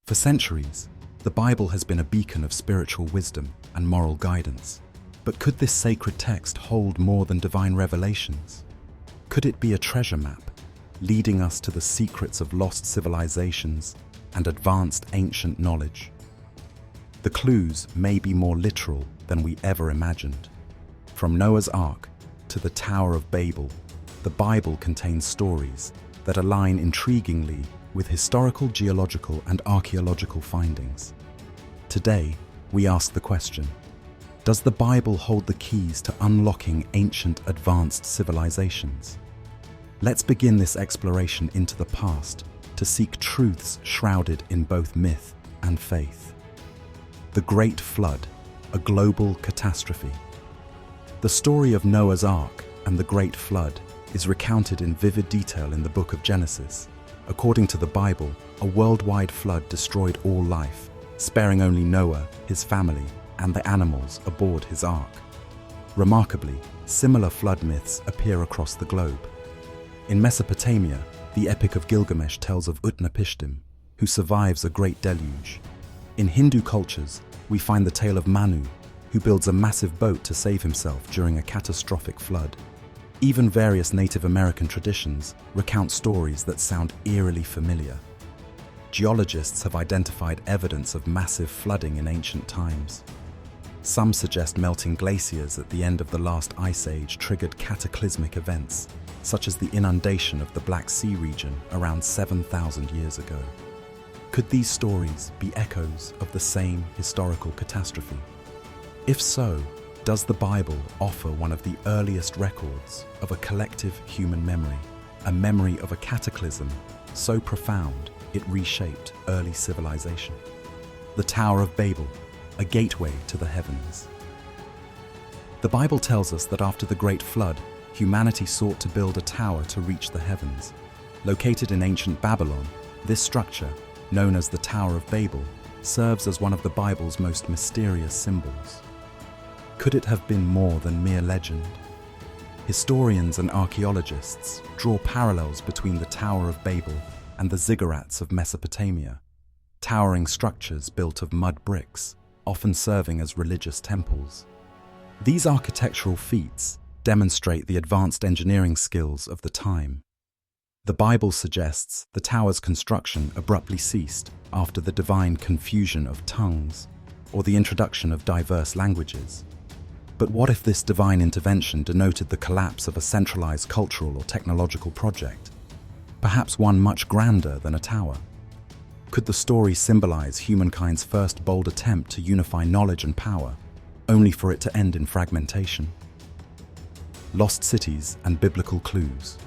For centuries, the Bible has been a beacon of spiritual wisdom and moral guidance. But could this sacred text hold more than divine revelations? Could it be a treasure map, leading us to the secrets of lost civilizations and advanced ancient knowledge? The clues may be more literal than we ever imagined. From Noah's Ark to the Tower of Babel, the Bible contains stories that align intriguingly with historical, geological, and archaeological findings. Today, we ask the question, does the Bible hold the keys to unlocking ancient, advanced civilizations? Let's begin this exploration into the past to seek truths shrouded in both myth and faith. The Great Flood, a global catastrophe. The story of Noah's Ark and the Great Flood is recounted in vivid detail in the book of Genesis. According to the Bible, a worldwide flood destroyed all life, sparing only Noah, his family, and the animals aboard his ark. Remarkably, similar flood myths appear across the globe. In Mesopotamia, the Epic of Gilgamesh tells of Utnapishtim, who survives a great deluge. In Hindu cultures, we find the tale of Manu, who builds a massive boat to save himself during a catastrophic flood. Even various Native American traditions recount stories that sound eerily familiar. Geologists have identified evidence of massive flooding in ancient times. Some suggest melting glaciers at the end of the last ice age triggered cataclysmic events, such as the inundation of the Black Sea region around 7,000 years ago. Could these stories be echoes of the same historical catastrophe? If so, does the Bible offer one of the earliest records of a collective human memory, a memory of a cataclysm so profound it reshaped early civilization? The Tower of Babel, a gateway to the heavens. The Bible tells us that after the Great Flood, humanity sought to build a tower to reach the heavens. Located in ancient Babylon, this structure, known as the Tower of Babel, serves as one of the Bible's most mysterious symbols. Could it have been more than mere legend? Historians and archaeologists draw parallels between the Tower of Babel and the ziggurats of Mesopotamia, towering structures built of mud bricks, often serving as religious temples. These architectural feats demonstrate the advanced engineering skills of the time. The Bible suggests the tower's construction abruptly ceased after the divine confusion of tongues or the introduction of diverse languages. But what if this divine intervention denoted the collapse of a centralized cultural or technological project, perhaps one much grander than a tower? Could the story symbolize humankind's first bold attempt to unify knowledge and power, only for it to end in fragmentation? Lost cities and biblical clues.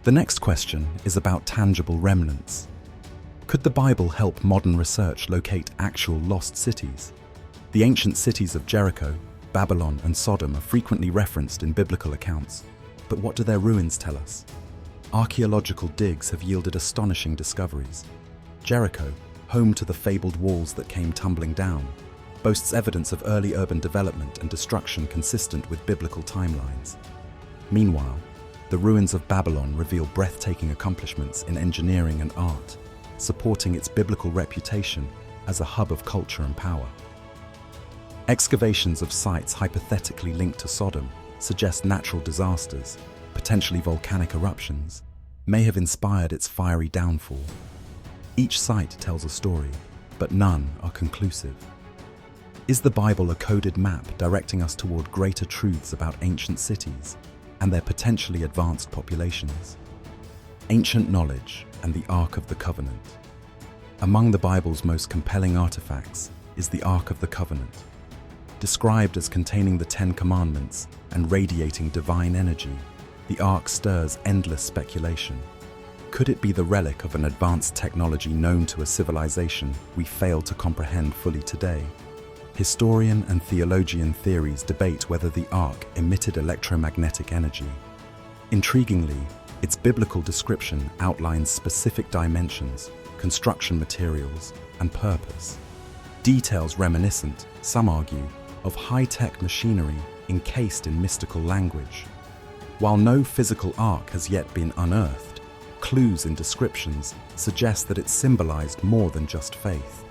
The next question is about tangible remnants. Could the Bible help modern research locate actual lost cities? The ancient cities of Jericho, Babylon, and Sodom are frequently referenced in biblical accounts, but what do their ruins tell us? Archaeological digs have yielded astonishing discoveries. Jericho, home to the fabled walls that came tumbling down, boasts evidence of early urban development and destruction consistent with biblical timelines. Meanwhile, the ruins of Babylon reveal breathtaking accomplishments in engineering and art, supporting its biblical reputation as a hub of culture and power. Excavations of sites hypothetically linked to Sodom suggest natural disasters, potentially volcanic eruptions, may have inspired its fiery downfall. Each site tells a story, but none are conclusive. Is the Bible a coded map directing us toward greater truths about ancient cities and their potentially advanced populations? Ancient knowledge and the Ark of the Covenant. Among the Bible's most compelling artifacts is the Ark of the Covenant. Described as containing the Ten Commandments and radiating divine energy, the Ark stirs endless speculation. Could it be the relic of an advanced technology known to a civilization we fail to comprehend fully today? Historian and theologian theories debate whether the Ark emitted electromagnetic energy. Intriguingly, its biblical description outlines specific dimensions, construction materials, and purpose. Details reminiscent, some argue, of high-tech machinery encased in mystical language. While no physical ark has yet been unearthed, clues in descriptions suggest that it symbolized more than just faith.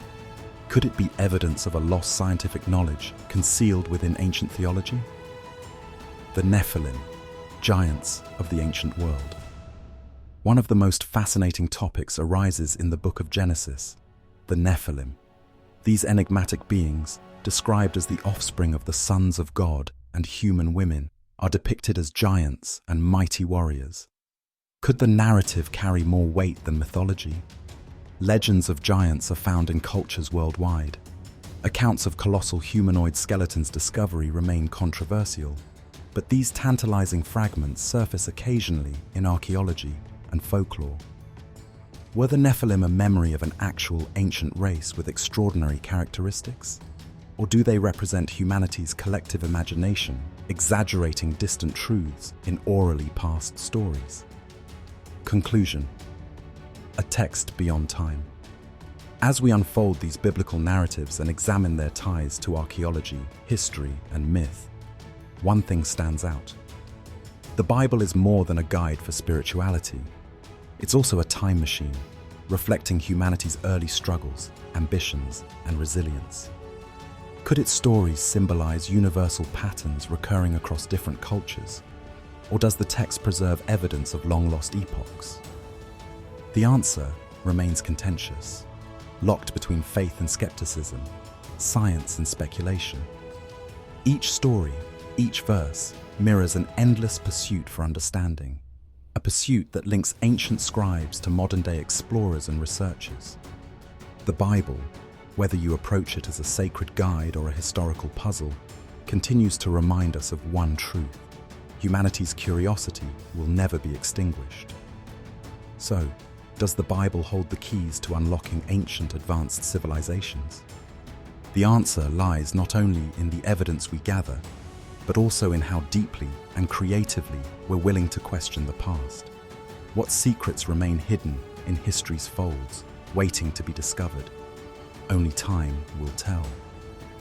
Could it be evidence of a lost scientific knowledge concealed within ancient theology? The Nephilim, giants of the ancient world. One of the most fascinating topics arises in the book of Genesis, the Nephilim. These enigmatic beings, described as the offspring of the sons of God and human women, are depicted as giants and mighty warriors. Could the narrative carry more weight than mythology? Legends of giants are found in cultures worldwide. Accounts of colossal humanoid skeletons' discovery remain controversial, but these tantalizing fragments surface occasionally in archaeology and folklore. Were the Nephilim a memory of an actual ancient race with extraordinary characteristics? Or do they represent humanity's collective imagination, exaggerating distant truths in orally passed stories? Conclusion: a text beyond time. As we unfold these biblical narratives and examine their ties to archaeology, history, and myth, one thing stands out. The Bible is more than a guide for spirituality. It's also a time machine, reflecting humanity's early struggles, ambitions, and resilience. Could its stories symbolize universal patterns recurring across different cultures? Or does the text preserve evidence of long-lost epochs? The answer remains contentious, locked between faith and skepticism, science and speculation. Each story, each verse, mirrors an endless pursuit for understanding, a pursuit that links ancient scribes to modern-day explorers and researchers. The Bible, whether you approach it as a sacred guide or a historical puzzle, continues to remind us of one truth: humanity's curiosity will never be extinguished. So, does the Bible hold the keys to unlocking ancient advanced civilizations? The answer lies not only in the evidence we gather, but also in how deeply and creatively we're willing to question the past. What secrets remain hidden in history's folds, waiting to be discovered? Only time will tell.